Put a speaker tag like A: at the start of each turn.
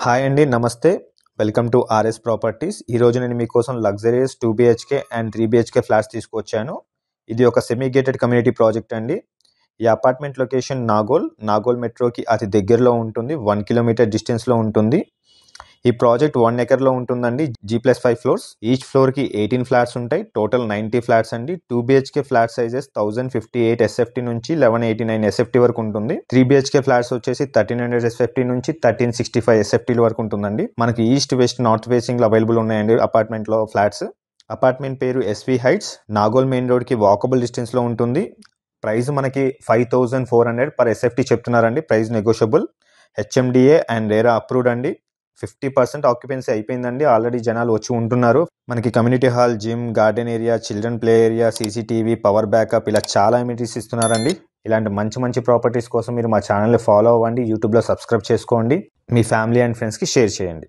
A: Hi అండి. నమస్తే. Welcome to RS properties. ఈరోజు నేను మీకోసం luxurious 2 BHK and 3 BHK flats తీసుకొచ్చాను. ఇది ఒక సెమీ గేటెడ్ కమ్యూనిటీ ప్రాజెక్ట్ అండి. ఈ అపార్ట్మెంట్ లొకేషన్ నాగోల్ మెట్రోకి అతి దగ్గరలో ఉంటుంది. 1 కిలోమీటర్ డిస్టెన్స్‌లో ఉంటుంది. ఈ ప్రాజెక్ట్ 1 ఎకర్‌లో ఉంటుందండి. G+5 floors. ఈచ్ ఫ్లోర్‌కి 18 ఫ్లాట్స్ ఉంటాయి. టోటల్ 90 ఫ్లాట్స్ అండి. 2 బీహెచ్‌కే ఫ్లాట్ సైజెస్ 1058 ఎస్ఎఫ్టీ నుంచి 1189 ఎస్ఎఫ్టీ వరకు ఉంటుంది. 3 బీహెచ్‌కే ఫ్లాట్స్ వచ్చేసి 1300 ఎస్ఎఫ్టీ నుంచి 1365 ఎస్ఎఫ్టీల వరకు ఉంటుందండి. మనకి ఈస్ట్, వెస్ట్, నార్త్ ఫేసింగ్‌లో అవైలబుల్ ఉన్నాయండి అపార్ట్మెంట్‌లో ఫ్లాట్స్. అపార్ట్మెంట్ పేరు ఎస్వి హైట్స్. నాగోల్ మెయిన్ రోడ్‌కి వాకబుల్ డిస్టెన్స్‌లో ఉంటుంది. ప్రైస్ మనకి 5400 పర్ ఎస్ఎఫ్టీ చెప్తున్నారండి. Price negotiable. HMDA and RERA approved అండి. 50% ఆక్యుపెన్సీ అయిపోయిందండి. ఆల్రెడీ జనాలు వచ్చి ఉంటున్నారు. మనకి community hall, gym, garden area, children play area, CCTV, power backup ఇలా చాలా అమ్యూనిటీస్ ఇస్తున్నారండి. ఇలాంటి మంచి ప్రాపర్టీస్ కోసం మీరు మా ఛానల్ని ఫాలో అవ్వండి. యూట్యూబ్లో సబ్స్క్రైబ్ చేసుకోండి. మీ ఫ్యామిలీ అండ్ ఫ్రెండ్స్కి షేర్ చేయండి.